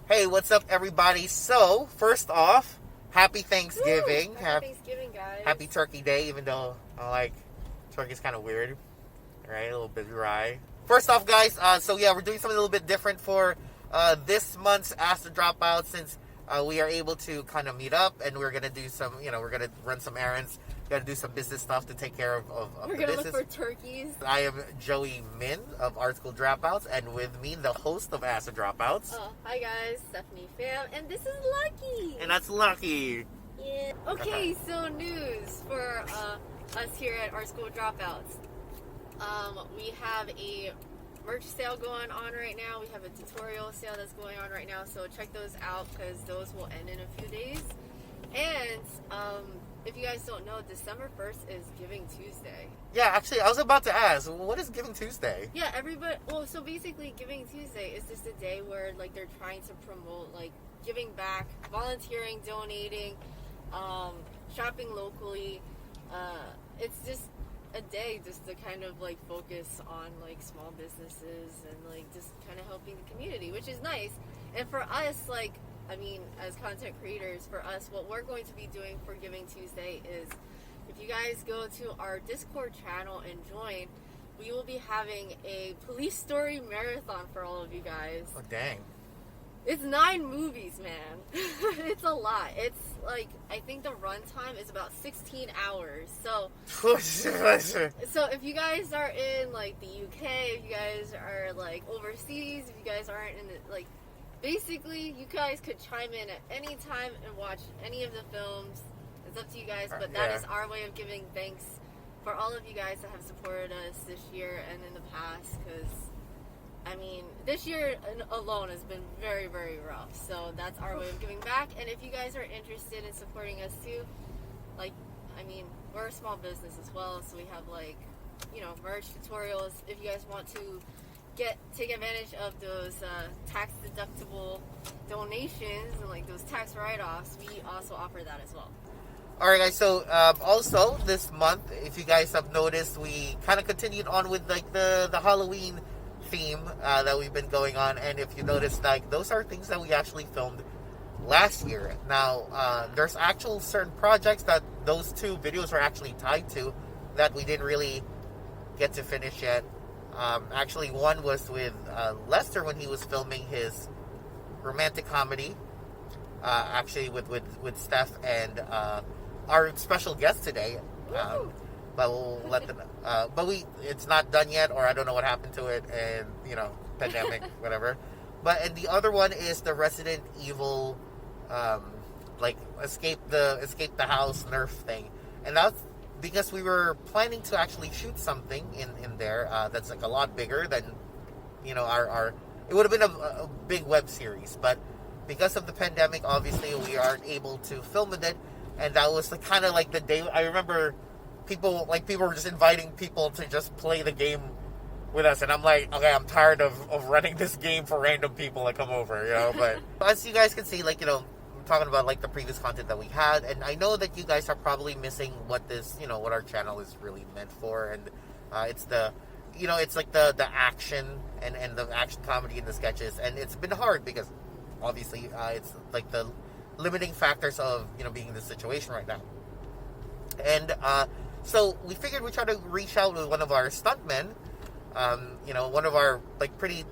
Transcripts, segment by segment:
Hey, what's up, everybody? So, first off, happy Thanksgiving. Woo! Happy Thanksgiving, guys. Happy Turkey Day, even though turkey's kind of weird, right? A little bit dry. First off, guys, we're doing something a little bit different for this month's Ask The Dropouts, since we are able to kind of meet up, and we're going to do some, we're going to run some errands. Got to do some business stuff to take care of We're the going to business. look for turkeys. I am Joey Min of Art School Dropouts, and with me, the host of Ask The Dropouts. Hi guys, Stephanie Pham, and this is Lucky. And that's Lucky. Yeah. Okay, so news for us here at Art School Dropouts. We have a merch sale going on right now. We have a tutorial sale that's going on right now, so check those out because those will end in a few days. And if you guys don't know, December 1st is Giving Tuesday. Yeah, actually, I was about to ask, what is Giving Tuesday? Yeah, everybody. Well, so basically, Giving Tuesday is just a day where they're trying to promote giving back, volunteering, donating, shopping locally. It's just a day just to kind of focus on small businesses and just kind of helping the community, which is nice. And for us, as content creators, for us, what we're going to be doing for Giving Tuesday is, if you guys go to our Discord channel and join, we will be having a police story marathon for all of you guys. Oh, dang. It's 9 movies, man. It's a lot. It's I think the runtime is about 16 hours. So if you guys are in the UK, if you guys are overseas, if you guys aren't in the basically, you guys could chime in at any time and watch any of the films. It's up to you guys, but that is our way of giving thanks for all of you guys that have supported us this year and in the past, because, this year alone has been very, very rough. So that's our way of giving back. And if you guys are interested in supporting us too, we're a small business as well, so we have merch, tutorials. If you guys want to take advantage of those tax deductible donations and those tax write-offs, we also offer that as well. Alright, guys, so also this month, if you guys have noticed, we kind of continued on with the Halloween theme that we've been going on. And if you notice, those are things that we actually filmed last year. Now there's actual certain projects that those 2 videos are actually tied to that we didn't really get to finish yet. Actually, one was with Lester when he was filming his romantic comedy. Actually, with Steph and our special guest today. But we'll let them. It's not done yet, or I don't know what happened to it, and pandemic, whatever. And the other one is the Resident Evil, escape the house Nerf thing, and that's because we were planning to actually shoot something in there that's a lot bigger than our it would have been a big web series, but because of the pandemic, obviously we aren't able to film with it. And that was kind of the day. I remember people were just inviting people to just play the game with us, and I'm like, okay, I'm tired of running this game for random people that come over, but as you guys can see, I'm talking about the previous content that we had, and I know that you guys are probably missing what this, what our channel is really meant for. And it's the it's the action and the action comedy and the sketches, and it's been hard because obviously it's the limiting factors of being in this situation right now. And so we figured we'd try to reach out with one of our stuntmen, one of our pretty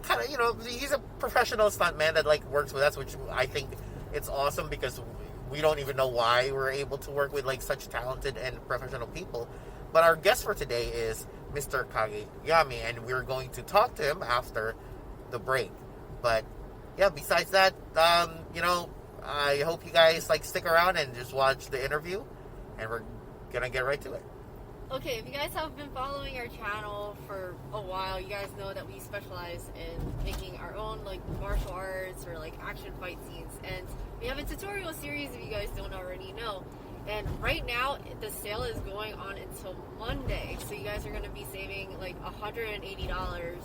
kind of he's a professional stuntman that works with us, which I think it's awesome because we don't even know why we're able to work with such talented and professional people. But our guest for today is Mr. Kage Yami, and we're going to talk to him after the break. But yeah, besides that, I hope you guys stick around and just watch the interview, and we're gonna get right to it. Okay, if you guys have been following our channel for a while, you guys know that we specialize in making our own martial arts or action fight scenes, and we have a tutorial series if you guys don't already know. And right now the sale is going on until Monday, so you guys are going to be saving $180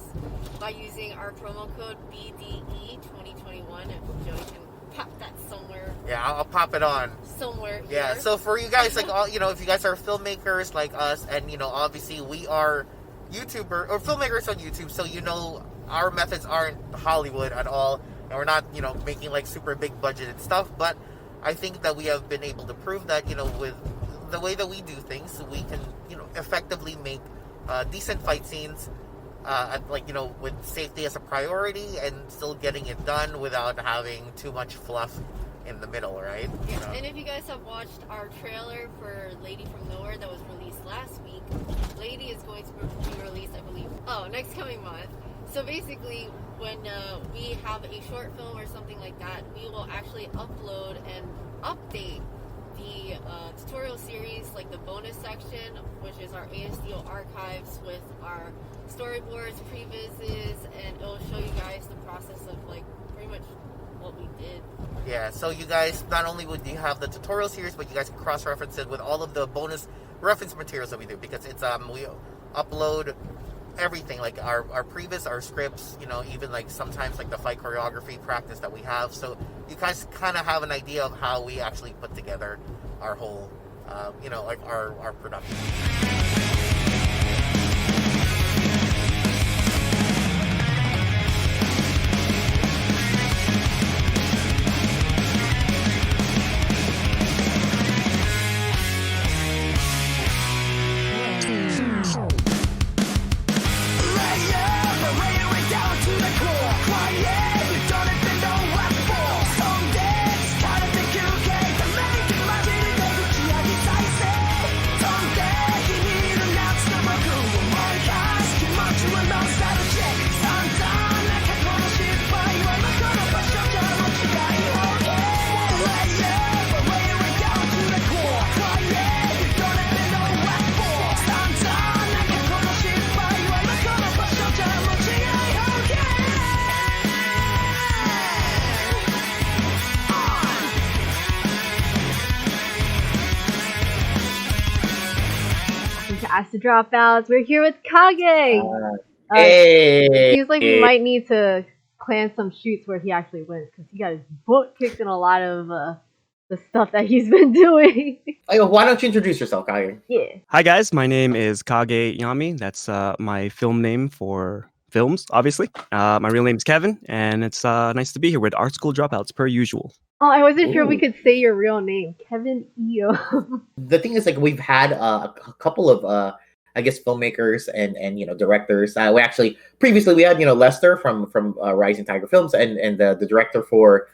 by using our promo code BDE2021. And Joey can pop that somewhere. Yeah, I'll pop it on somewhere here. Yeah, so for you guys, all if you guys are filmmakers like us, and obviously we are YouTuber or filmmakers on YouTube, so our methods aren't Hollywood at all. and we're not, making like super big budgeted stuff, but I think that we have been able to prove that, with the way that we do things, we can, effectively make decent fight scenes, with safety as a priority and still getting it done without having too much fluff in the middle, right? Yeah, and if you guys have watched our trailer for Lady from Nowhere that was released last week, Lady is going to be released, I believe, next coming month. So basically, when we have a short film or something like that, we will actually upload and update the tutorial series, like the bonus section, which is our ASDO archives with our storyboards, previses, and it will show you guys the process of like pretty much what we did. Yeah, so you guys, not only would you have the tutorial series, but you guys can cross-reference it with all of the bonus reference materials that we do, because it's we upload everything, like our previs, our scripts, even like sometimes like the fight choreography practice that we have, so you guys kind of have an idea of how we actually put together our whole like our production. Ask The Dropouts. We're here with Kage. Hey. Seems like we might need to plan some shoots where he actually wins, because he got his butt kicked in a lot of the stuff that he's been doing. Why don't you introduce yourself, Kage? Yeah. Hi guys, my name is Kage Yami. That's my film name for films, obviously. My real name is Kevin, and it's nice to be here with Art School Dropouts, per usual. Oh, I wasn't sure we could say your real name, Kevin Eo. The thing is, like, we've had a couple of, filmmakers and directors. We actually previously we had Lester from Rising Tiger Films and the director for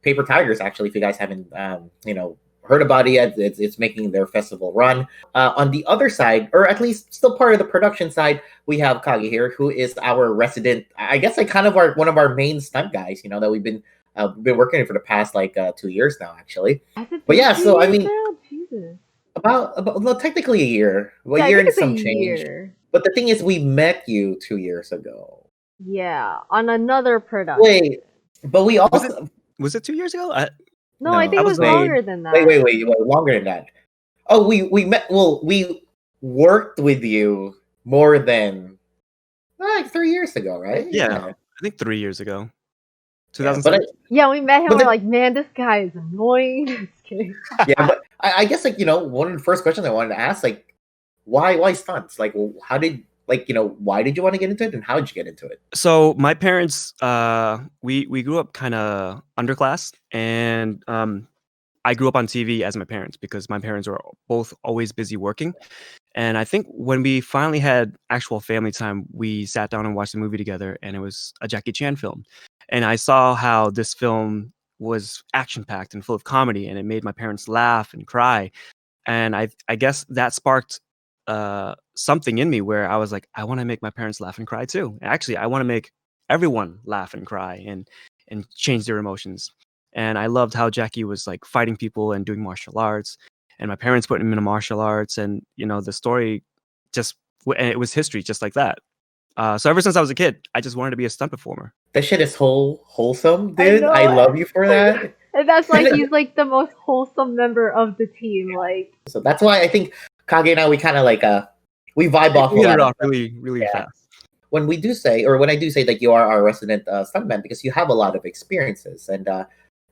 Paper Tigers. Actually, if you guys haven't heard about it yet, it's making their festival run. On the other side, or at least still part of the production side, we have Kage here, who is our resident. I guess like kind of one of our main stunt guys. That we've been working for the past 2 years now, actually. But yeah, so I mean, Jesus. about technically a year, Yeah, a year and some a change. year. But the thing is, we met you 2 years ago. Yeah, on another production. Wait, but we also Was it 2 years ago? No, I think it was longer than that. wait, longer than that. Oh, we met. Well, we worked with you more than 3 years ago, right? Yeah. I think 3 years ago. Yeah, 2007. Yeah, we met him. But We're like, man, this guy is annoying. Just kidding. yeah, but I guess one of the first questions I wanted to ask, why stunts? How did why did you want to get into it, and how did you get into it? So my parents, we grew up kind of underclass, and I grew up on TV as my parents, because my parents were both always busy working. And I think when we finally had actual family time, we sat down and watched a movie together, and it was a Jackie Chan film. And I saw how this film was action-packed and full of comedy, and it made my parents laugh and cry. And I guess that sparked something in me where I was like, I want to make my parents laugh and cry too. Actually, I want to make everyone laugh and cry and change their emotions. And I loved how Jackie was like fighting people and doing martial arts, and my parents put him into martial arts, and the story it was history just like that. So ever since I was a kid, I just wanted to be a stunt performer. That shit is wholesome, dude. I love you for that. And that's he's like the most wholesome member of the team. Like, So that's why I think Kage and I, we kind of we vibe off. We hit it a lot. off really fast. When I do say that you are our resident stuntman, because you have a lot of experiences, and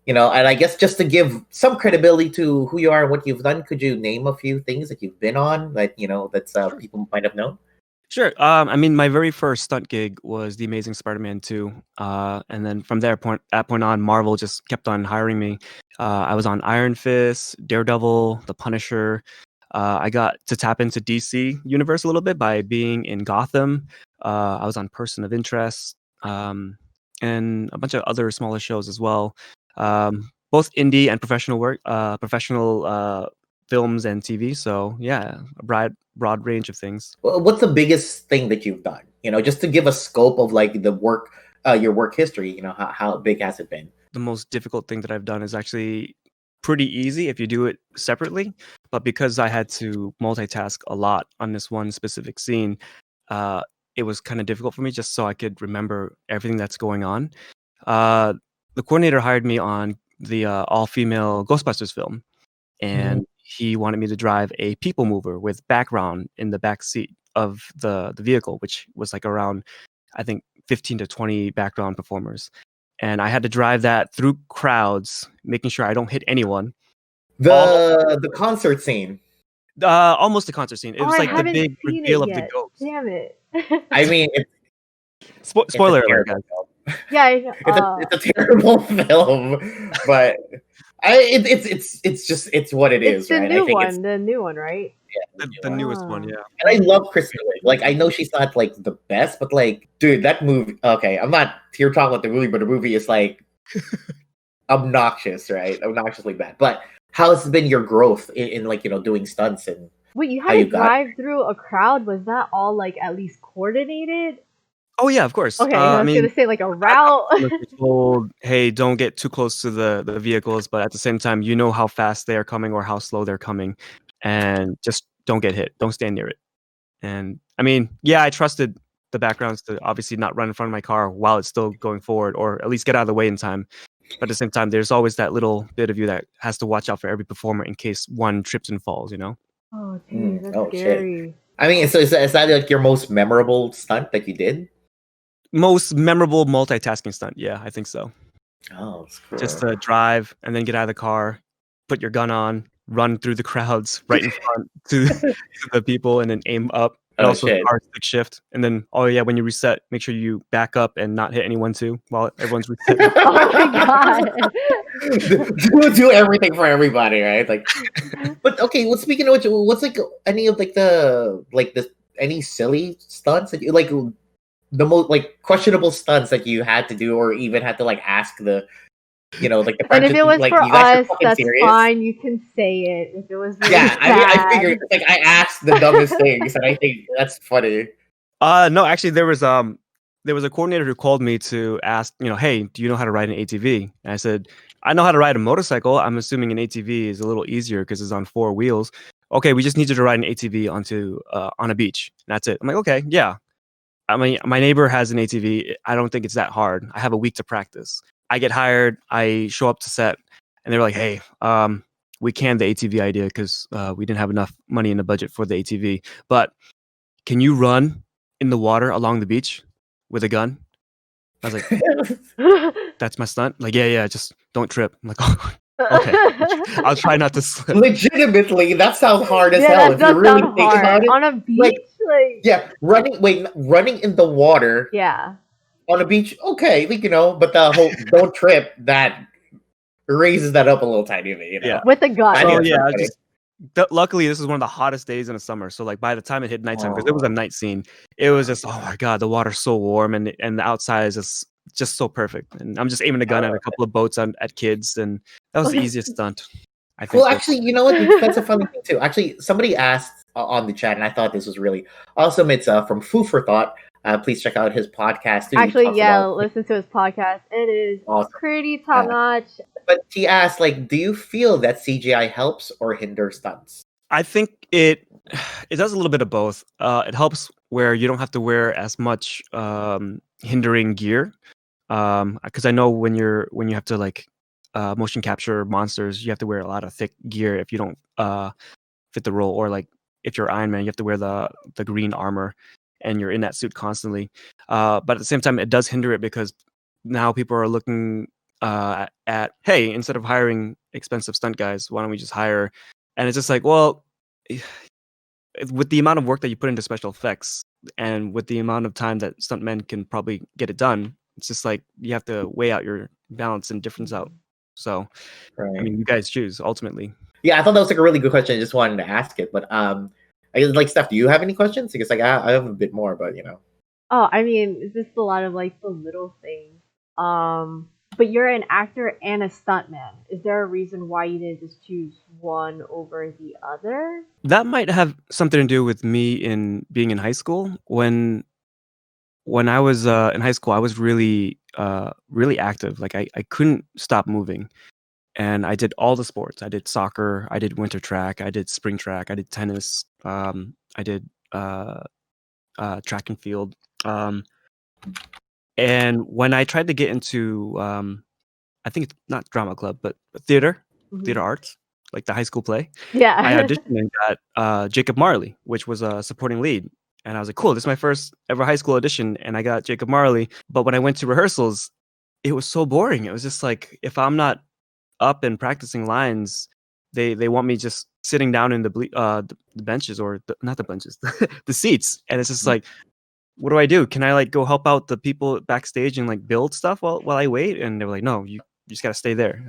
and I guess just to give some credibility to who you are and what you've done, could you name a few things that you've been on that that's people might have known? Sure. I mean, my very first stunt gig was The Amazing Spider-Man 2. And then from that point on, Marvel just kept on hiring me. I was on Iron Fist, Daredevil, The Punisher. I got to tap into DC universe a little bit by being in Gotham. I was on Person of Interest, and a bunch of other smaller shows as well. Both indie and professional films and TV. So yeah, a broad range of things. What's the biggest thing that you've done? Just to give a scope of like the work, your work history. How big has it been? The most difficult thing that I've done is actually pretty easy if you do it separately. But because I had to multitask a lot on this one specific scene, it was kind of difficult for me just so I could remember everything that's going on. The coordinator hired me on the all-female Ghostbusters film, and he wanted me to drive a people mover with background in the back seat of the vehicle, which was like around, I think, 15 to 20 background performers. And I had to drive that through crowds, making sure I don't hit anyone. The concert scene. Almost a concert scene. It was I like the haven't big seen reveal it of the yet. ghost. Damn it. I mean, Spoiler it's a alert, terrible guys. film. Yeah, It's a terrible film, but it's what it it's is, the right? new I think one, the new one, right? The newest one, yeah. And I love Kristen Wiig. Like, I know she's not like the best, but like, dude, that movie. Okay, I'm not here talking about the movie, but the movie is like obnoxious, right? Obnoxiously bad. But how has been your growth in like doing stunts and Wait, you how had to you got drive through a crowd? Was that all like at least coordinated? Oh yeah, of course. Okay, I I was mean, gonna say like a route. we're told, hey, don't get too close to the vehicles, but at the same time, you know how fast they are coming or how slow they're coming, and just don't get hit. Don't stand near it. And I mean, yeah, I trusted the backgrounds to obviously not run in front of my car while it's still going forward, or at least get out of the way in time. But at the same time, there's always that little bit of you that has to watch out for every performer in case one trips and falls. Oh, geez, that's oh, shit. scary. I mean, so is that like your most memorable stunt that you did? Most memorable multitasking stunt. Yeah, I think so. Oh, that's cool. Just to drive and then get out of the car, put your gun on, run through the crowds right in front to the people, and then aim up. And Oh, also shit. car stick shift. And then, oh yeah, when you reset, make sure you back up and not hit anyone too while everyone's resetting. Oh my god. do everything for everybody, right? Like, but okay. Well, speaking of which, what's like any of like any silly stunts that you like, the most like questionable stunts that you had to do, or even had to like ask the, like the. And if it was like, for you guys are us, fucking that's serious? fine. You can say it. If it was really Yeah, I mean, I bad. figured like I asked the dumbest things, and I think that's funny. No, actually, there was a coordinator who called me to ask, hey, do you know how to ride an ATV? And I said, I know how to ride a motorcycle. I'm assuming an ATV is a little easier because it's on 4 wheels. Okay, we just need you to ride an ATV on a beach. And that's it. I'm like, okay, yeah. I mean, my neighbor has an ATV. I don't think it's that hard. I have a week to practice. I get hired. I show up to set, and they're like, hey, we canned the ATV idea because we didn't have enough money in the budget for the ATV. But can you run in the water along the beach with a gun? I was like, that's my stunt. Like, yeah, just don't trip. I'm like, oh, okay, I'll try not to slip. Legitimately, that sounds hard as Yeah, hell. that If you does really sound think hard. about it, On a beach? Like, yeah, running in the water yeah. on a beach, okay, like, but the whole don't trip, that raises that up a little tiny bit, Yeah. With a gun. I So think yeah, that's luckily this is one of the hottest days in the summer. So like by the time it hit nighttime, because it was a night scene, it was just, oh my god, the water's so warm, and the outside is just so perfect. And I'm just aiming a gun at a couple of boats at kids, and that was the easiest stunt. I think. Well, actually, you know what? That's a funny thing too. Actually, somebody asked on the chat, and I thought this was really awesome. It's from Food for Thought. Please check out his podcast. Too. He Actually, talks yeah, about- listen to his podcast. It is Awesome. pretty top notch. But he asked, like, do you feel that CGI helps or hinders stunts? I think it does a little bit of both. It helps where you don't have to wear as much hindering gear, because I know when you have to like motion capture monsters, you have to wear a lot of thick gear if you don't fit the role, or like if you're Iron Man, you have to wear the green armor, and you're in that suit constantly. But at the same time, it does hinder it because now people are looking at, hey, instead of hiring expensive stunt guys, why don't we just hire? And it's just like, well, with the amount of work that you put into special effects, and with the amount of time that stuntmen can probably get it done, it's just like you have to weigh out your balance and difference out. So, I mean, you guys choose ultimately. Yeah, I thought that was like a really good question. I just wanted to ask it, but I guess, like, Steph, do you have any questions? Because like I have a bit more, but Oh, I mean, it's just a lot of like the little things. But you're an actor and a stuntman. Is there a reason why you didn't just choose one over the other? That might have something to do with me in being in high school. When I was in high school, I was really active. Like I couldn't stop moving, and I did all the sports. I did soccer, I did winter track, I did spring track, I did tennis, I did track and field. And when I tried to get into, I think it's not drama club, but theater arts, like the high school play, Yeah. I auditioned and got Jacob Marley, which was a supporting lead. And I was like, cool, this is my first ever high school audition. And I got Jacob Marley. But when I went to rehearsals, it was so boring. It was just like, if I'm not up and practicing lines, they want me just sitting down in the benches, or not the benches, the seats. And it's just like, what do I do? Can I like go help out the people backstage and like build stuff while I wait? And they were like, no, you just got to stay there.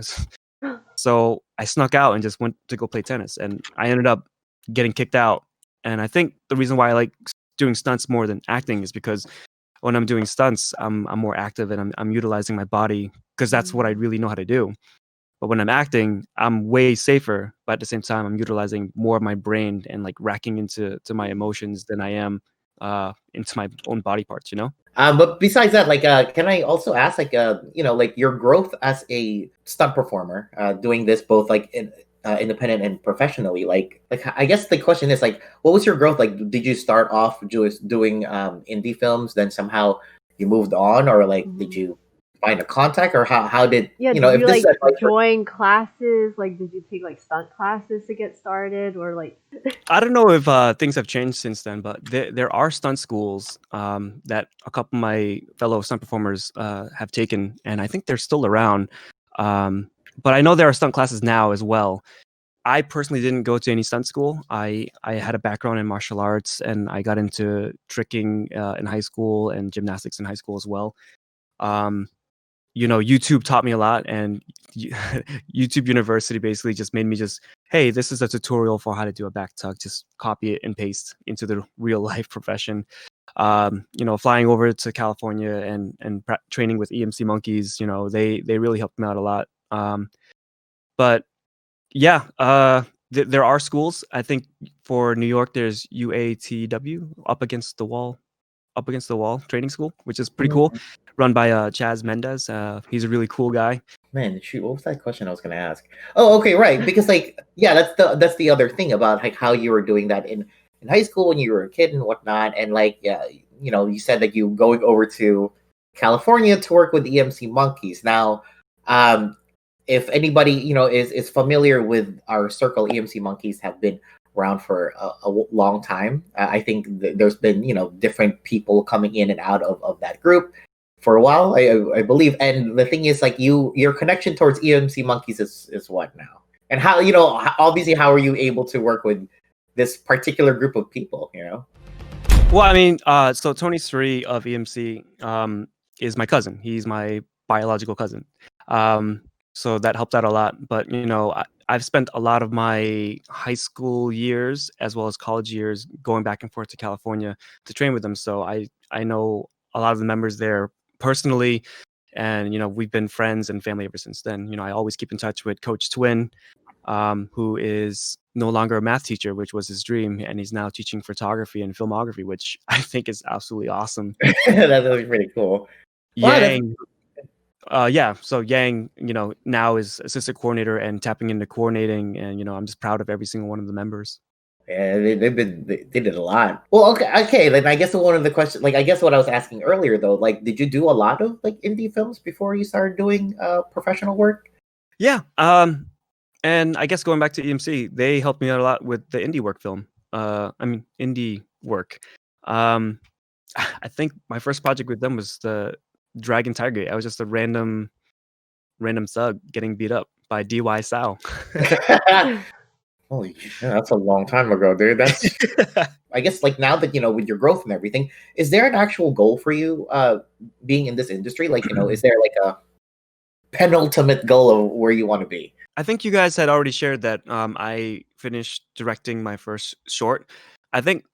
So I snuck out and just went to go play tennis, and I ended up getting kicked out. And I think the reason why I like doing stunts more than acting is because when I'm doing stunts, I'm more active, and I'm utilizing my body because that's what I really know how to do. But when I'm acting, I'm way safer, but at the same time, I'm utilizing more of my brain and like racking into my emotions than I am into my own body parts. But besides that, like, can I also ask, like, like your growth as a stunt performer, doing this both like independent and professionally? Like, I guess the question is like, what was your growth like? Did you start off just doing indie films, then somehow you moved on, or like did you find a contact, or how did Yeah, you know did if you this like is like join classes? Like, did you take like stunt classes to get started, or like? I don't know if things have changed since then, but there are stunt schools that a couple of my fellow stunt performers have taken, and I think they're still around. But I know there are stunt classes now as well. I personally didn't go to any stunt school. I had a background in martial arts, and I got into tricking in high school and gymnastics in high school as well. YouTube taught me a lot, and YouTube University basically just made me hey, this is a tutorial for how to do a back tuck. Just copy it and paste into the real life profession. Flying over to California and training with EMC monkeys, they really helped me out a lot. But yeah, there are schools. I think for New York, there's UATW, Up Against the Wall Training School, which is pretty cool, run by Chaz Mendez. He's a really cool guy. Man, shoot, what was that question I was going to ask? Oh, okay, right. Because like, yeah, that's the other thing about like how you were doing that in high school when you were a kid and whatnot, and like, yeah, you said that you going over to California to work with EMC monkeys. Now, if anybody is familiar with our circle, EMC monkeys have been around for a long time. I think there's been different people coming in and out of that group for a while, I believe. And the thing is, like, your connection towards EMC monkeys is what now? And how, obviously, how are you able to work with this particular group of people, Well, I mean, so Tony Sri of EMC is my cousin. He's my biological cousin. So that helped out a lot. But, I've spent a lot of my high school years as well as college years going back and forth to California to train with them. So I know a lot of the members there personally, and we've been friends and family ever since then. I always keep in touch with Coach Twin, who is no longer a math teacher, which was his dream, and he's now teaching photography and filmography, which I think is absolutely awesome. That's really pretty cool. Yang, so Yang, now is assistant coordinator and tapping into coordinating, and I'm just proud of every single one of the members. Yeah, they did a lot. Well, okay. Then I guess one of the questions, like, I guess what I was asking earlier though, like, did you do a lot of like indie films before you started doing professional work? Yeah. And I guess going back to EMC, they helped me out a lot with the indie work film. Indie work. I think my first project with them was the Dragon Tiger. I was just a random thug getting beat up by DY Sao. Holy shit, that's a long time ago, dude. That's I guess like now that with your growth and everything, is there an actual goal for you being in this industry? Like, is there like a penultimate goal of where you want to be? I think you guys had already shared that I finished directing my first short. I think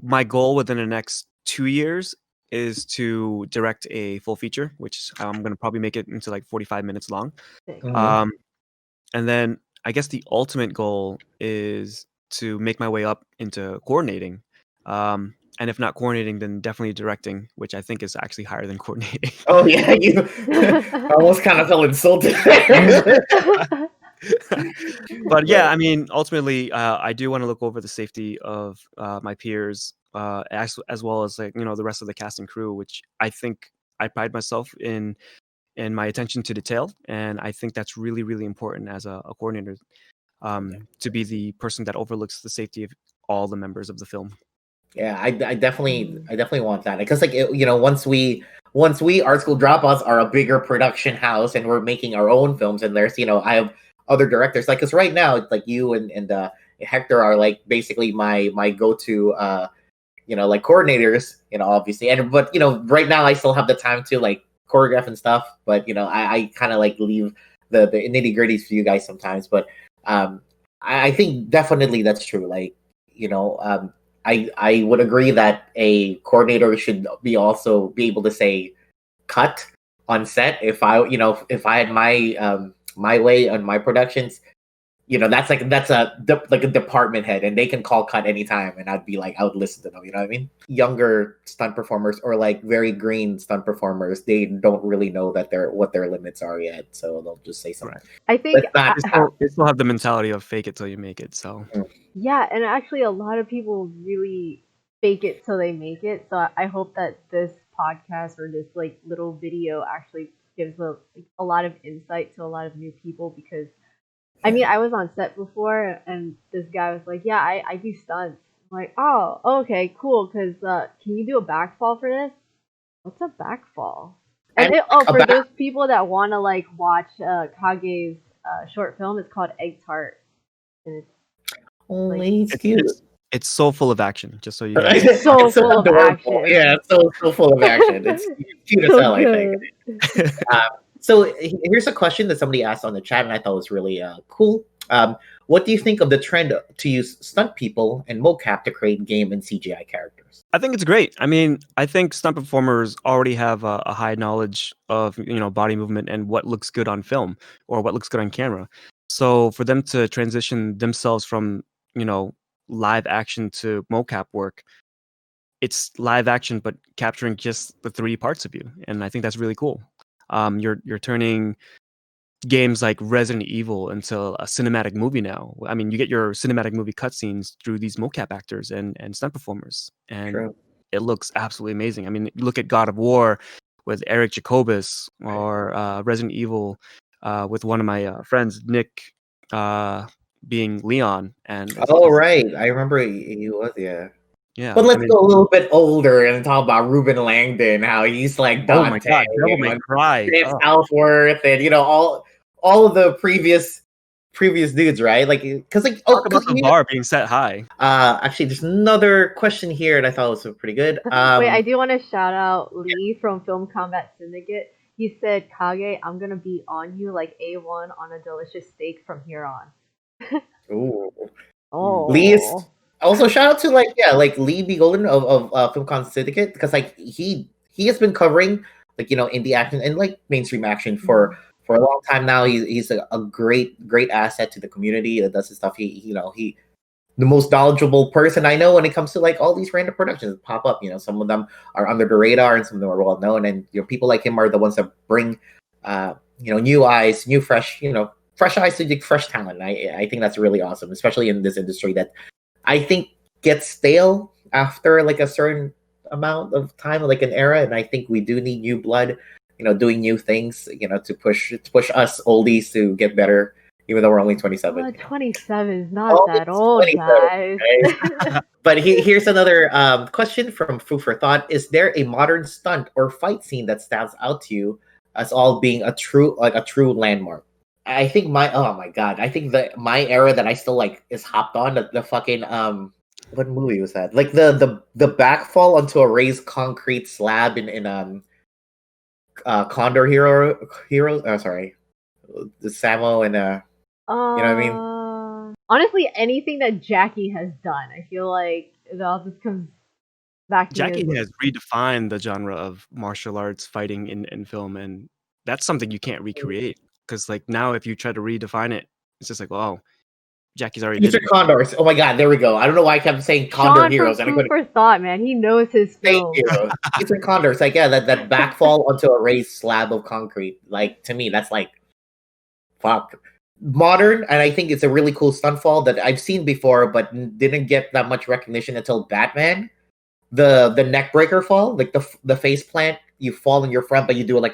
my goal within the next 2 years is to direct a full feature, which I'm going to probably make it into like 45 minutes long. Mhm. And then I guess the ultimate goal is to make my way up into coordinating. And if not coordinating, then definitely directing, which I think is actually higher than coordinating. Oh yeah, you almost kind of felt insulted. But yeah, I mean, ultimately, I do want to look over the safety of my peers, as well as like the rest of the cast and crew, which I think I pride myself in my attention to detail, and I think that's really really important as a coordinator, to be the person that overlooks the safety of all the members of the film. Yeah, I definitely want that because like once we art school dropouts are a bigger production house and we're making our own films and there's I have other directors like because right now it's like you and Hector are like basically my go-to like coordinators obviously but right now I still have the time to like choreograph and stuff but I kind of like leave the nitty-gritties for you guys sometimes but I think definitely that's true like I would agree that a coordinator should also be able to say cut on set if I had my way on my productions that's a department head and they can call cut anytime and I would listen to them what I mean younger stunt performers or like very green stunt performers they don't really know that what their limits are yet so they'll just say something. Right. I think They still have the mentality of fake it till you make it. So yeah, and actually a lot of people really fake it till they make it. So I hope that this podcast or this like little video actually gives a lot of insight to a lot of new people because I mean I was on set before and this guy was like, yeah, I do stunts. I'm like, oh, okay, cool. Because can you do a backfall for this? What's a backfall? And for those people that want to like watch Kage's short film, it's called Egg Tart. And it's it's cute. It's so full of action. Just so you know. It's so full of action. Yeah, it's so full of action. It's cute as hell, I think. So here's a question that somebody asked on the chat, and I thought was really cool. What do you think of the trend to use stunt people and mocap to create game and CGI characters? I think it's great. I mean, I think stunt performers already have a high knowledge of body movement and what looks good on film or what looks good on camera. So for them to transition themselves from live action to mocap work, it's live action but capturing just the 3D parts of you, and I think that's really cool. You're turning games like Resident Evil into a cinematic movie now. I mean, you get your cinematic movie cutscenes through these mocap actors and stunt performers, and True. It looks absolutely amazing. I mean, look at God of War with Eric Jacobus or Resident Evil with one of my friends, Nick, being Leon. And Right, I remember he was yeah. But let's go a little bit older and talk about Ruben Langdon, how he's like Dante, oh my God, Devil May Cry, Chris Ellsworth, and all of the previous dudes, right? Like, because like talk about the bar being set high. Actually, there's another question here, and I thought it was pretty good. Wait, I do want to shout out Lee from Film Combat Syndicate. He said, "Kage, I'm gonna be on you like A1 on a delicious steak from here on." Ooh. Oh. Lee's also shout out to like Lee B. Golden of Film Combat Syndicate because like he has been covering like indie action and like mainstream action for a long time now. He's a great asset to the community that does his stuff. He the most knowledgeable person I know when it comes to like all these random productions that pop up. Some of them are under the radar and some of them are well known. And people like him are the ones that bring new eyes, new fresh eyes to fresh talent. I think that's really awesome, especially in this industry that I think gets stale after like a certain amount of time, like an era. And I think we do need new blood, doing new things, to push us oldies to get better. Even though we're only 27. 27 is not that old, guys. Right? But here's another question from Food for Thought. Is there a modern stunt or fight scene that stands out to you as all being a true landmark? I think oh my god, I think my era that I still like is hopped on the fucking what movie was that? Like the backfall onto a raised concrete slab in Condor Heroes. Oh, sorry, the Samo and you know what I mean? Honestly, anything that Jackie has done, I feel like it all just comes back to Jackie me as has redefined the genre of martial arts fighting in film, and that's something you can't recreate. Because like now, if you try to redefine it, it's just like, oh, Jackie's already These did are it. Condors. Oh my god, there we go. I don't know why I kept saying Condor Sean Heroes, from and I Food couldn't. for Thought, man. He knows his Thank film. you. These are Condors. Like, yeah, that backfall onto a raised slab of concrete. Like, to me, that's like, fuck. Modern, and I think it's a really cool stunt fall that I've seen before, but didn't get that much recognition until Batman. The neck breaker fall, like the face plant, you fall in your front, but you do like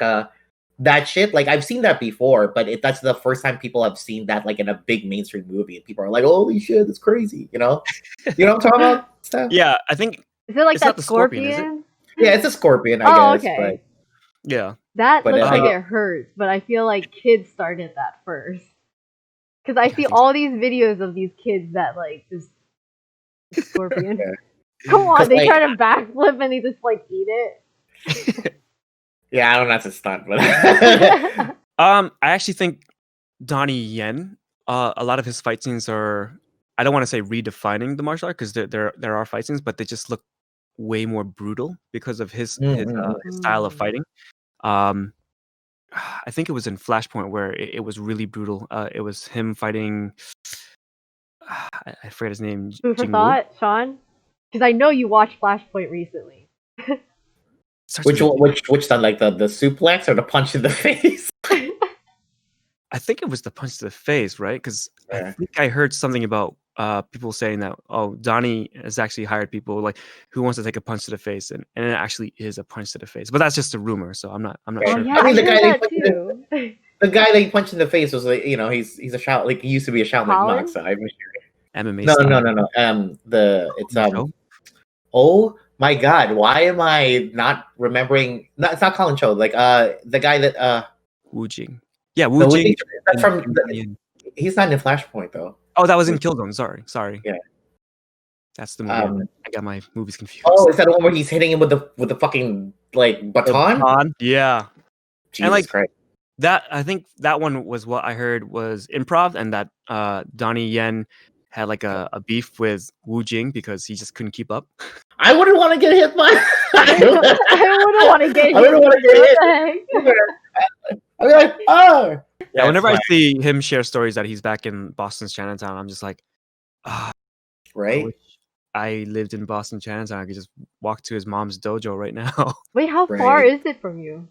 that shit. Like I've seen that before, but that's the first time people have seen that like in a big mainstream movie, and people are like, "Holy shit, it's crazy!" You know what I'm talking about? Stuff. Yeah, I think Is it like it's not that the Scorpion, is it? scorpion? Yeah, it's a scorpion, I Oh, guess, okay. Yeah. That but looks like I it hurts, but I feel like kids started that first. Because I Yeah, I see think all these videos of these kids that like just scorpion. Yeah. Come on, 'Cause, they like- try to backflip and they just like eat it. yeah, I don't know if that's a stunt, but I actually think Donnie Yen, a lot of his fight scenes are, I don't want to say redefining the martial art because there are fight scenes, but they just look way more brutal because of his style of fighting. I think it was in Flashpoint where it was really brutal. It was him fighting. I forget his name. Food for Jing Wu? thought, Sean? Because I know you watched Flashpoint recently. Starts which with a one, which stunt, like the suplex or the punch in the face? I think it was the punch to the face, right? Because I Yeah. think I heard something about people saying that, oh, Donnie has actually hired people like who wants to take a punch to the face, and it actually is a punch to the face. But that's just a rumor, so I'm not Right. Oh sure. yeah, I I think the heard guy that too. the guy that he punched in the face was like, he's a shout, like he used to be a Shaolin Colin? monk, so I'm sure. MMA No, style. no. It's Cho? oh my god, why am I not remembering? No, it's not Colin Cho. Like the guy that Wu Jing. Yeah, Wu no, Jing. that's from and Donnie Yen. he's not in Flashpoint though. Oh, that was in Killzone. Sorry. Yeah. That's the movie. I got my movies confused. Oh, is that the one where he's hitting him with the fucking like baton? Yeah. Jesus like, Christ. I think that one was what I heard was improv, and that Donnie Yen had like a beef with Wu Jing because he just couldn't keep up. I wouldn't want to get hit by. I wouldn't want to get hit. I wouldn't want to get hit. What the heck? I'm like, oh. Yeah, whenever I see him share stories that he's back in Boston's Chinatown, I'm just like, I right. wish I lived in Boston Chinatown. I could just walk to his mom's dojo right now. Wait, how Right. far is it from you?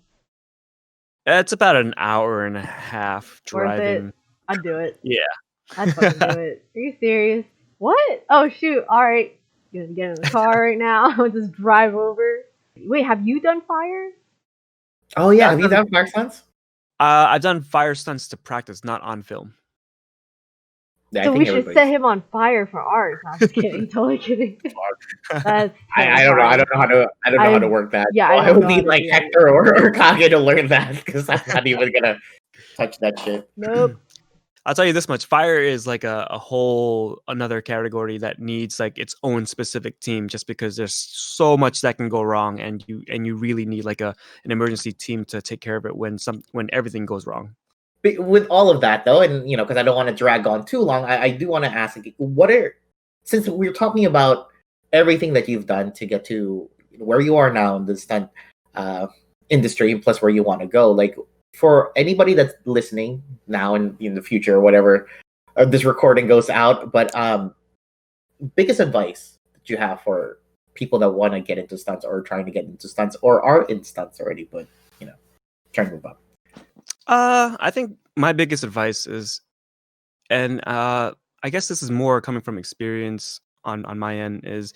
It's about an hour and a half Worth it. driving. I'd do it. Yeah. I'd fucking do it. Are you serious? What? Oh shoot! All right, gonna get in the car right now. Just drive over. Wait, have you done fire? Oh yeah, have you done fire stunts? I've done fire stunts to practice, not on film. Yeah, I So think we should everybody's- set him on fire for ours. I'm just kidding. Totally kidding. That's I don't know. I don't know how to. I don't know how to work that. Yeah, So I I don't would know how need to like do that Hector or Kage to learn that because I'm not even gonna touch that shit. Nope. I'll tell you this much: fire is like a whole another category that needs like its own specific team, just because there's so much that can go wrong, and you really need like an emergency team to take care of it when everything goes wrong. But with all of that though, and because I don't want to drag on too long, I do want to ask, like, since we're talking about everything that you've done to get to where you are now in the stunt industry, plus where you want to go, like for anybody that's listening now and in the future or whatever, this recording goes out, but biggest advice that you have for people that want to get into stunts or trying to get into stunts or are in stunts already, but trying to move up. I think my biggest advice is, and I guess this is more coming from experience on my end, is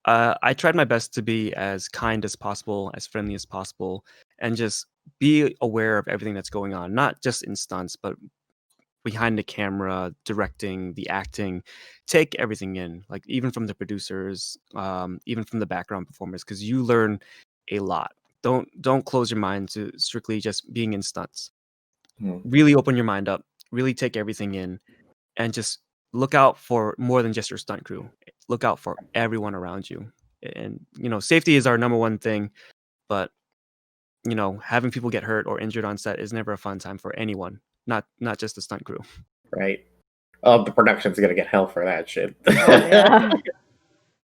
I tried my best to be as kind as possible, as friendly as possible, and just be aware of everything that's going on, not just in stunts, but behind the camera, directing, the acting. Take everything in, like even from the producers, even from the background performers, because you learn a lot. Don't close your mind to strictly just being in stunts. Really open your mind up really take everything in and just look out for more than just your stunt crew. Look out for everyone around you. And, safety is our number one thing. But, having people get hurt or injured on set is never a fun time for anyone, not just the stunt crew. Right. Oh, the production's gonna get hell for that shit. Oh, yeah.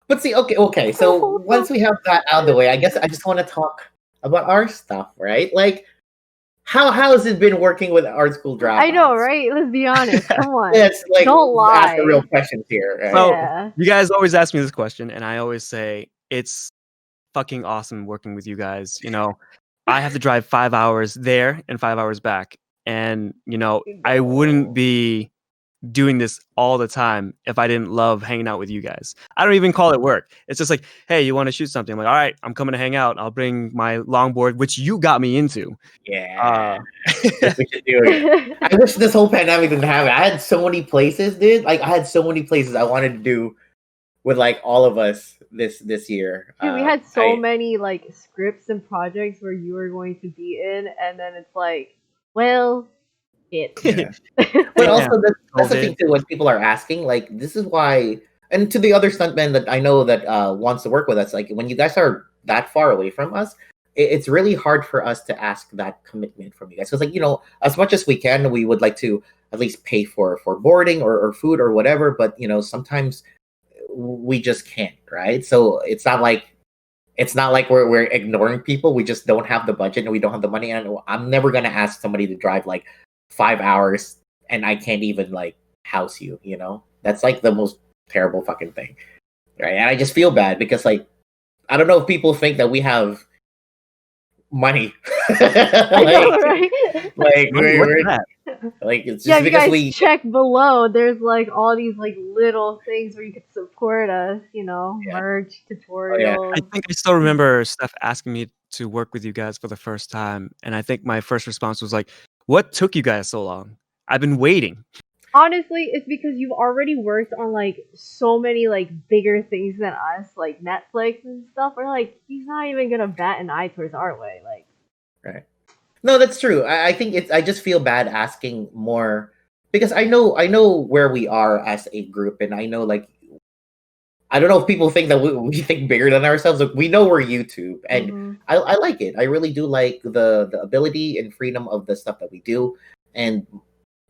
But see, okay. So once we have that out of the way, I guess I just want to talk about our stuff, right? Like, how has it been working with Art School Dropouts? I know, right? Let's be honest. Come on. It's like, Don't lie. ask the real questions here. Right? So, Yeah. you guys always ask me this question, and I always say it's fucking awesome working with you guys. I have to drive 5 hours there and 5 hours back, and I wouldn't be doing this all the time if I didn't love hanging out with you guys. I don't even call it work. It's just like, hey, you want to shoot something? I'm like, all right, I'm coming to hang out. I'll bring my longboard, which you got me into. Yeah. We should do it. I wish this whole pandemic didn't happen. I had so many places, dude. Like, I had so many places I wanted to do with like all of us this year. Dude, we had so many like scripts and projects where you were going to be in, and then it's like, well, it. Yeah. But also, that's the thing too. When people are asking, like, this is why, and to the other stuntmen that I know that wants to work with us, like, when you guys are that far away from us, it's really hard for us to ask that commitment from you guys. So it's like, as much as we can, we would like to at least pay for boarding or food or whatever. But sometimes we just can't, right? So it's not like we're ignoring people. We just don't have the budget and we don't have the money. And I'm never gonna ask somebody to drive like 5 hours and I can't even like house you. That's like the most terrible fucking thing, right? And I just feel bad because like I don't know if people think that we have money. I know, right? Like we're that? Like it's just Yeah, because you guys we check below. There's like all these like little things where you could support us. Merch, tutorials. I think I still remember Steph asking me to work with you guys for the first time, and I think my first response was like, "What took you guys so long? I've been waiting." Honestly, it's because you've already worked on like so many like bigger things than us, like Netflix and stuff. We're like, he's not even gonna bat an eye towards our way, like. right. No, that's true. I think I just feel bad asking more because I know where we are as a group, and I know like I don't know if people think that we think bigger than ourselves. Like, we know we're YouTube, and I like it. I really do like the ability and freedom of the stuff that we do, and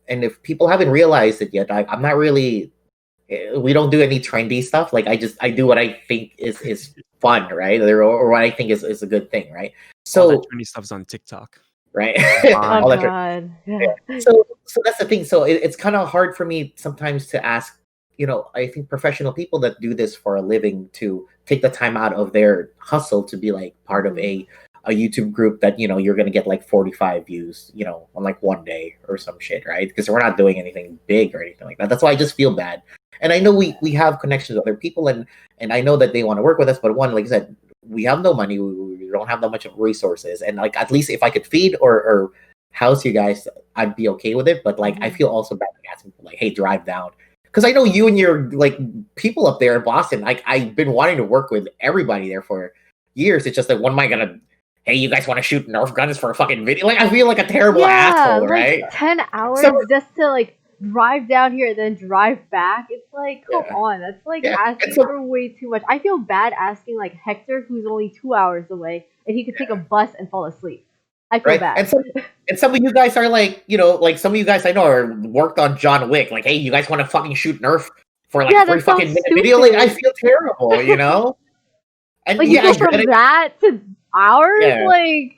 if people haven't realized it yet, I'm not really. We don't do any trendy stuff. Like I do what I think is fun, right? Or what I think is a good thing, right? So all that trendy stuff's on TikTok. Right. Oh God. Yeah. So that's the thing. So it's kind of hard for me sometimes to ask, I think professional people that do this for a living to take the time out of their hustle to be like part of a YouTube group that, you're going to get like 45 views, on like one day or some shit, right? Because we're not doing anything big or anything like that. That's why I just feel bad. And I know we have connections with other people and I know that they want to work with us, but one, like I said, we have no money. We don't have that much of resources. And like, at least if I could feed or house you guys, I'd be okay with it. But like, I feel also bad like asking people like, hey, drive down. Because I know you and your like people up there in Boston, like I've been wanting to work with everybody there for years. It's just like, when am I going to, hey, you guys want to shoot Nerf guns for a fucking video? Like, I feel like a terrible asshole, like right? 10 hours just to like drive down here and then drive back. It's like, come on, that's like asking for way too much. I feel bad asking like Hector, who's only 2 hours away, and he could take a bus and fall asleep. I feel bad. And some of you guys are like, like some of you guys I know are worked on John Wick. Like, hey, you guys want to fucking shoot Nerf for like 3 fucking minute video? Like, I feel terrible, And like, you go from that to hours? Like,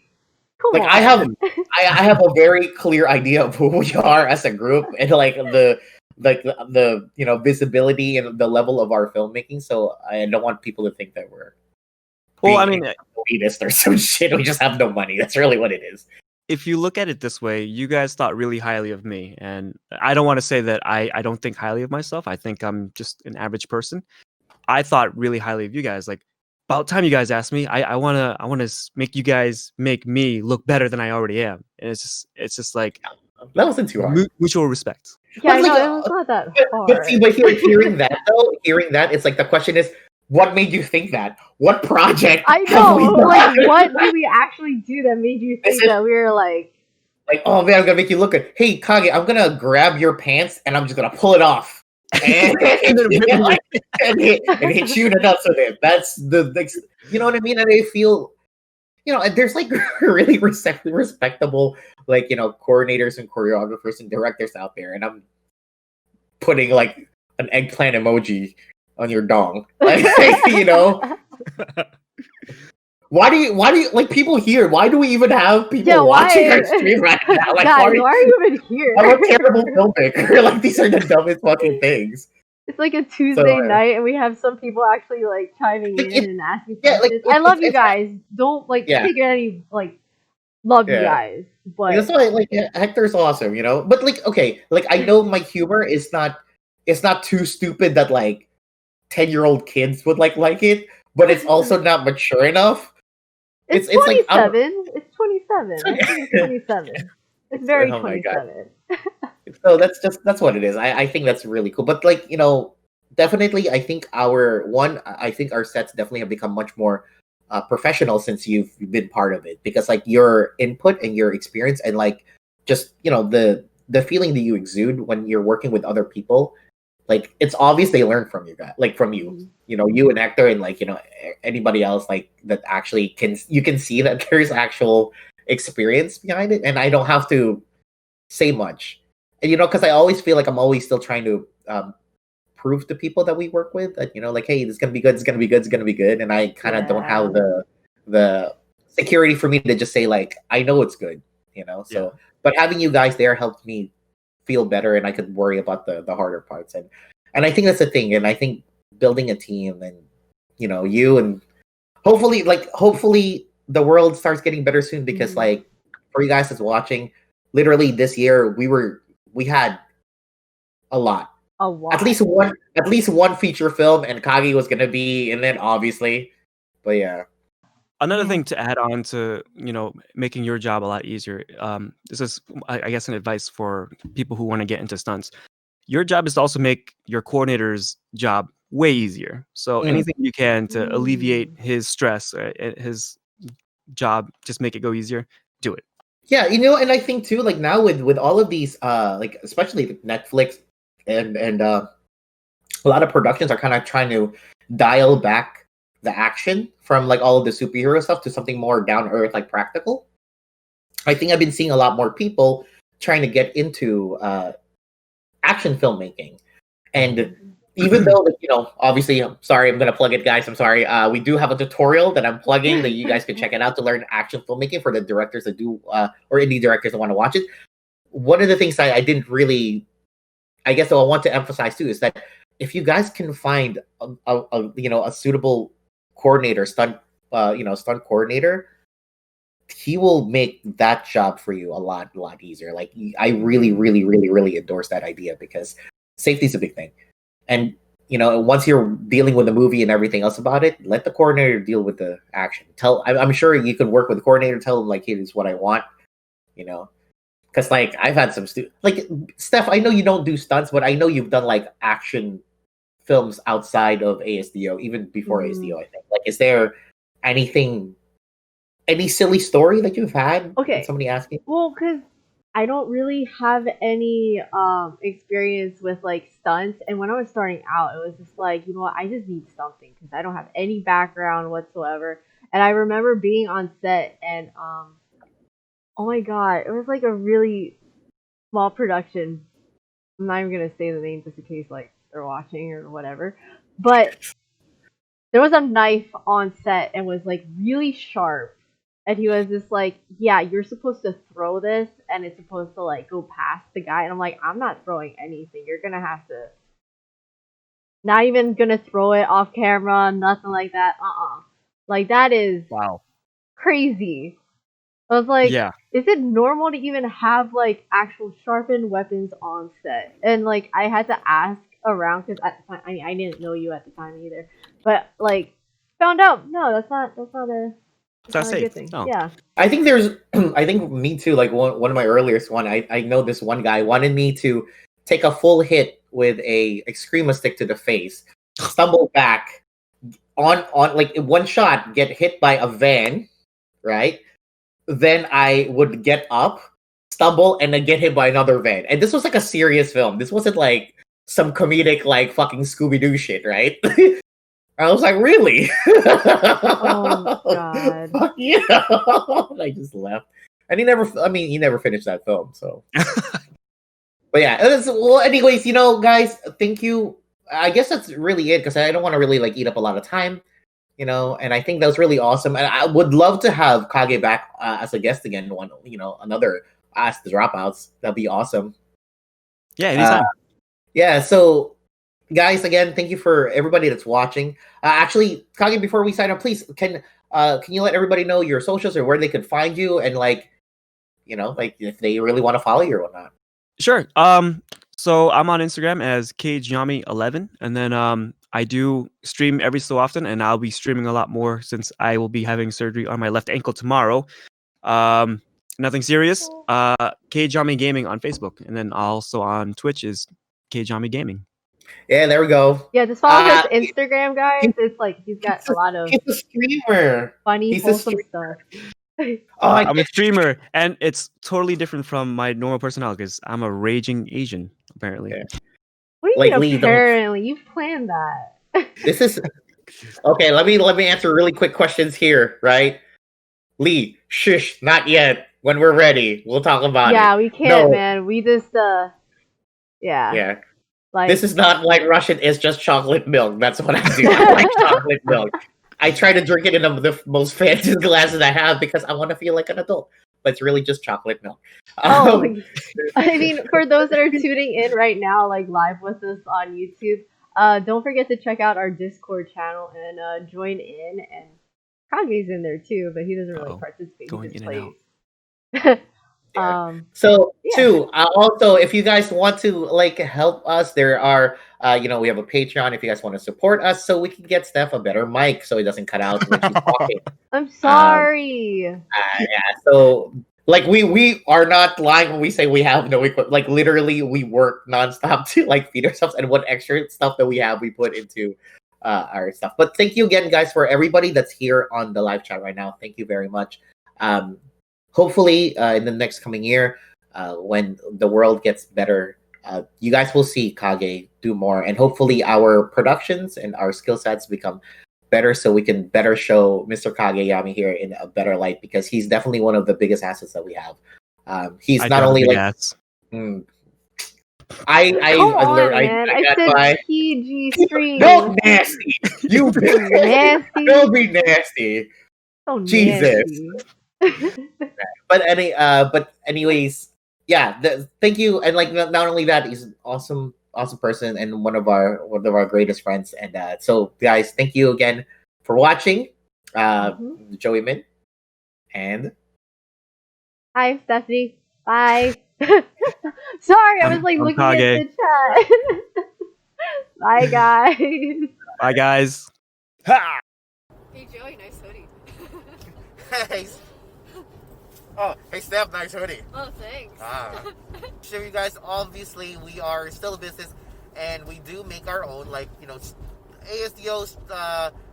come on. I have a very clear idea of who we are as a group and like the visibility and the level of our filmmaking. So I don't want people to think that we're elitist or some shit. We just have no money. That's really what it is. If you look at it this way, you guys thought really highly of me, and I don't want to say that I don't think highly of myself. I think I'm just an average person. I thought really highly of you guys. Like, about time you guys asked me. I wanna make you guys make me look better than I already am, and it's just like that wasn't too hard. Mutual respect. Yeah, I know, it was not that hard. But hearing that, it's like the question is, what made you think that? What project? I know. Like, what did we actually do that made you think that we were like Like, oh man, I'm gonna make you look good. Hey, Kage, I'm gonna grab your pants and I'm just gonna pull it off. And, and hit you in the nuts with it. That's you know what I mean? And I feel, and there's like really respectable, like, coordinators and choreographers and directors out there. And I'm putting like an eggplant emoji on your dong. Like, Why do you like people here? Why do we even have people watching our stream right now? Like, guys, why are you even here? I'm a terrible filmmaker. Like, these are the dumbest fucking things. It's like a Tuesday night, and we have some people actually like chiming in and asking questions. Like, I love you guys. Don't take any love you guys, but that's why Hector's awesome, But like, okay, like I know my humor is not too stupid that like 10-year-old kids would like it, but it's also not mature enough. It's 27. It's 27. I think it's 27. It's very 27. So that's what it is. I think that's really cool. But like, definitely I think our sets definitely have become much more professional since you've been part of it, because like your input and your experience and like just the feeling that you exude when you're working with other people, like it's obvious they learn from you guys, like from you, you and Hector and like anybody else like that actually you can see that there's actual experience behind it, and I don't have to say much, and because I always feel like I'm always still trying to prove to people that we work with that like, hey, this is gonna be good, it's gonna be good, it's gonna be good, and I kind of don't have the security for me to just say like I know it's good, so but having you guys there helped me feel better, and I could worry about the harder parts, and I think that's the thing, and I think building a team and you and hopefully the world starts getting better soon, because like for you guys that's watching, literally this year we had a lot, at least one feature film, and Kage was gonna be in it, obviously, but yeah. Another thing to add on to making your job a lot easier. This is, I guess, an advice for people who want to get into stunts. Your job is to also make your coordinator's job way easier. So anything you can to alleviate his stress, his job, just make it go easier. Do it. Yeah, and I think too, like now with all of these, like especially Netflix and a lot of productions are kind of trying to dial back the action from like all of the superhero stuff to something more down to earth, like practical. I think I've been seeing a lot more people trying to get into action filmmaking, and even though obviously, I'm sorry, I'm gonna plug it, guys. I'm sorry. We do have a tutorial that I'm plugging that you guys can check it out to learn action filmmaking for the directors that do or indie directors that want to watch it. One of the things I didn't really, I guess, I want to emphasize too is that if you guys can find a suitable coordinator, stunt coordinator, he will make that job for you a lot easier. Like I really, really, really, really endorse that idea, because safety is a big thing. And once you're dealing with the movie and everything else about it, let the coordinator deal with the action. I'm sure you can work with the coordinator, tell them like, hey, this is what I want, because like I've had some like Steph, I know you don't do stunts, but I know you've done like action films outside of ASDO, even before ASDO, I think. Like, is there any silly story that you've had? Okay. Somebody asking? Well, because I don't really have any experience with like stunts, and when I was starting out, it was just like, what, I just need something because I don't have any background whatsoever. And I remember being on set, and oh my god, it was like a really small production. I'm not even gonna say the name just in case like they're watching or whatever, but there was a knife on set and was like really sharp, and he was just like, yeah, you're supposed to throw this and it's supposed to like go past the guy, and I'm like, I'm not throwing anything, you're gonna have to, not even gonna throw it off camera, nothing like that. Like that is crazy. I was like, Yeah. Is it normal to even have like actual sharpened weapons on set? And like I had to ask around, because at the time, I mean, I didn't know you at the time either, but like found out, no, that's not a good thing. No. Yeah. I think I think me too, like one of my earliest one, I know this one guy wanted me to take a full hit with a Excrema stick to the face, stumble back on like one shot, get hit by a van, right? Then I would get up, stumble and then get hit by another van. And this was like a serious film. This wasn't like some comedic like fucking Scooby-Doo shit, right? I was like, really? Oh god. Fuck yeah. I just left. And he never finished that film, so. But yeah, well, anyways, guys, thank you. I guess that's really it, because I don't want to really like eat up a lot of time, and I think that was really awesome. And I would love to have Kage back as a guest again, another Ask The Dropouts. That'd be awesome. Yeah, anytime. Yeah, so guys, again, thank you for everybody that's watching. Actually, Kage, before we sign up, please can you let everybody know your socials or where they could find you, and like if they really want to follow you or whatnot. Sure. So I'm on Instagram as Kage Yami 11, and then I do stream every so often, and I'll be streaming a lot more since I will be having surgery on my left ankle tomorrow. Nothing serious. Kage Yami Gaming on Facebook, and then also on Twitch is Kage Yami Gaming. Yeah, there we go. Yeah, just follow his Instagram, guys. It's like he's got a lot of he's a streamer. funny, wholesome stuff. I'm a streamer, and it's totally different from my normal personality because I'm a raging Asian, apparently. Yeah. What do you Like, mean Lee, apparently? You've planned that. This is okay. Let me answer really quick questions here, right? Lee, shush, not yet. When we're ready, we'll talk about it. Yeah, we can't, man. We just Yeah. Like, This is not like Russian. It's just chocolate milk. That's what I do. I like chocolate milk. I try to drink it in the most fancy glasses I have because I want to feel like an adult. But it's really just chocolate milk. I mean, for those that are tuning in right now, like live with us on YouTube, don't forget to check out our Discord channel and join in. And Kage's in there too, but he doesn't really participate. Going he just in and plays. Yeah. So too, also if you guys want to like help us, there are we have a Patreon if you guys want to support us so we can get Steph a better mic so it doesn't cut out when she's talking. I'm sorry. Yeah, so like we are not lying when we say we have no equipment. Like literally we work nonstop to like feed ourselves, and what extra stuff that we have we put into our stuff. But thank you again, guys, for everybody that's here on the live chat right now. Thank you very much. Hopefully, in the next coming year, when the world gets better, you guys will see Kage do more, and hopefully our productions and our skill sets become better so we can better show Mr. Kage Yami here in a better light, because he's definitely one of the biggest assets that we have. He's not only like... I said PG stream. Don't nasty. You nasty. Don't be nasty. Oh, Jesus. Nasty. But anyways, yeah. Thank you, and like not only that, he's an awesome person and one of our greatest friends. And so, guys, thank you again for watching. Joey Min and hi, Stephanie. Bye. Sorry, I was like looking Kage. at the chat. Bye, guys. Bye, guys. Hey, Joey, nice hoodie. Hey. Oh, hey, Steph, nice hoodie. Oh, thanks. So you guys, obviously, we are still a business, and we do make our own, like, ASDO,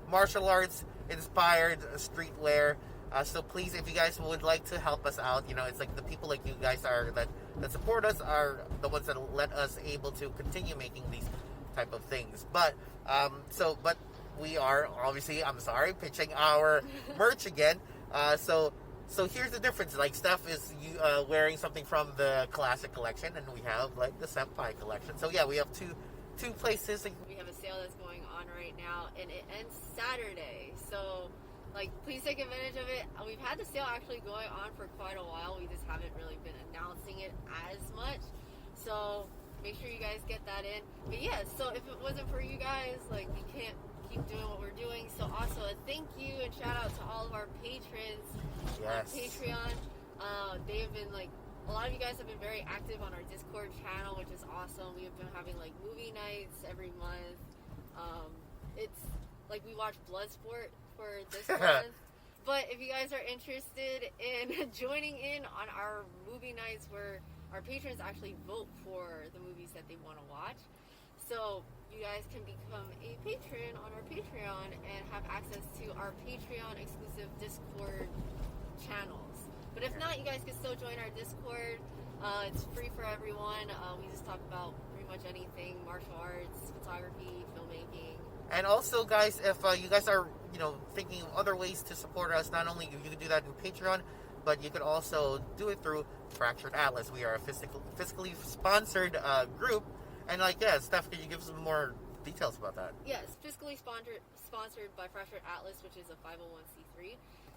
martial arts inspired streetwear. So please, if you guys would like to help us out, it's like the people like you guys are that support us are the ones that let us able to continue making these type of things. But but we are obviously, I'm sorry, pitching our merch again. So here's the difference. Like Steph is wearing something from the classic collection, and we have like the senpai collection. So yeah, we have two places. We have a sale that's going on right now, and it ends Saturday. So please take advantage of it. We've had the sale actually going on for quite a while. We just haven't really been announcing it as much. So make sure you guys get that in. But yeah, so if it wasn't for you guys, we can't keep doing what we're doing. So also a thank you and shout out to all of our patrons on Patreon. They have been a lot of you guys have been very active on our Discord channel, which is awesome. We have been having movie nights every month. It's we watch Bloodsport for this month. But if you guys are interested in joining in on our movie nights where our patrons actually vote for the movies that they want to watch, so you guys can become a patron on our Patreon and have access to our Patreon exclusive Discord channels. But if not, you guys can still join our Discord. It's free for everyone. We just talk about pretty much anything: martial arts, photography, filmmaking. And also, guys, if you guys are, thinking of other ways to support us, not only you can do that in Patreon, but you could also do it through Fractured Atlas. We are a fiscally sponsored group. And, Steph, can you give some more details about that? Yes, fiscally sponsored by Fractured Atlas, which is a 501c3.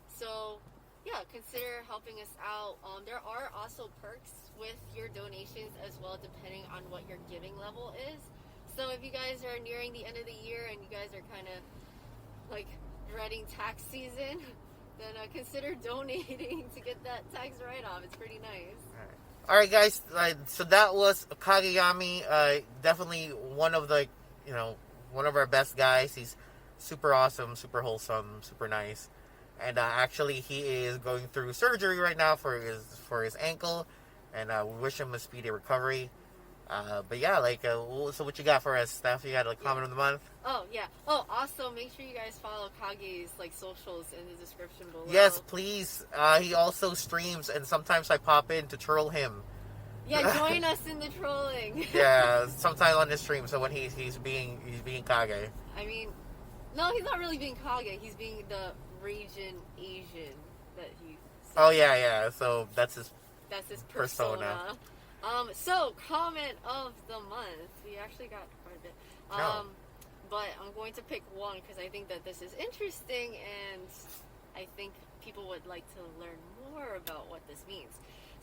So, yeah, consider helping us out. There are also perks with your donations as well, depending on what your giving level is. So if you guys are nearing the end of the year and you guys are kind of dreading tax season, then consider donating to get that tax write-off. It's pretty nice. All right, guys. So that was Kage Yami. Definitely one of our best guys. He's super awesome, super wholesome, super nice. And actually, he is going through surgery right now for his ankle, and we wish him a speedy recovery. But yeah, so what you got for us, Steph? You got comment of the month? Oh yeah. Oh, also make sure you guys follow Kage's socials in the description below. Yes, please. He also streams, and sometimes I pop in to troll him. Yeah, join us in the trolling. Yeah, sometimes on his stream. So when he's being Kage. I mean, no, he's not really being Kage. He's being the region Asian that he. Oh yeah. So that's his persona. So comment of the month. We actually got quite a bit. But I'm going to pick one because I think that this is interesting and I think people would like to learn more about what this means.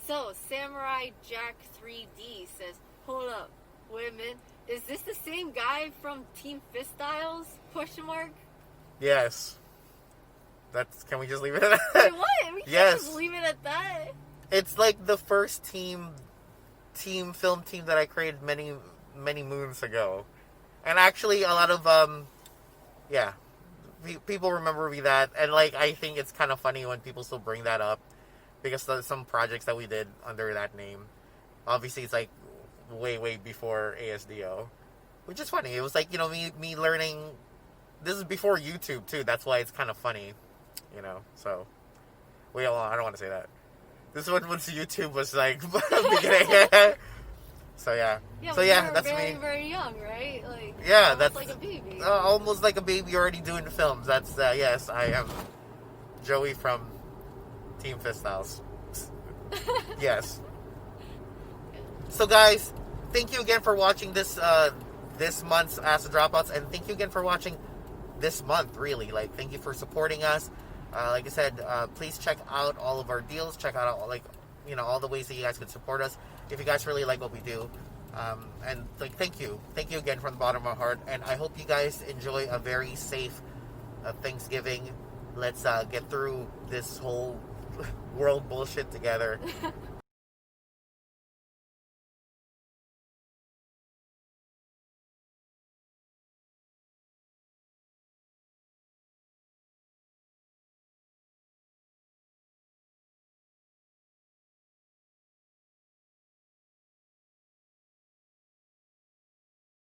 So Samurai Jack 3D says, "Hold up, wait a minute. Is this the same guy from Team Fist Styles? Question mark." Yes. Can we just leave it at that? Wait, what? We can't Yes. just leave it at that. It's like the first film team that I created many moons ago, and actually a lot of people remember me that, and I think it's kind of funny when people still bring that up because some projects that we did under that name, obviously it's way before ASDO, which is funny. It was me learning. This is before YouTube too. That's why it's kind of funny, So I don't want to say that. This one once YouTube was beginning. So yeah. That's very, me. very young, right? That's like a baby. Almost like a baby already doing the films. That's yes, I am Joey from Team Fist Styles. Yes. So guys, thank you again for watching this month's Ask The Dropouts, and thank you again for watching this month. Really, thank you for supporting us. Like I said, please check out all of our deals. Check out all the ways that you guys can support us if you guys really like what we do. And thank you again from the bottom of my heart. And I hope you guys enjoy a very safe Thanksgiving. Let's get through this whole world bullshit together.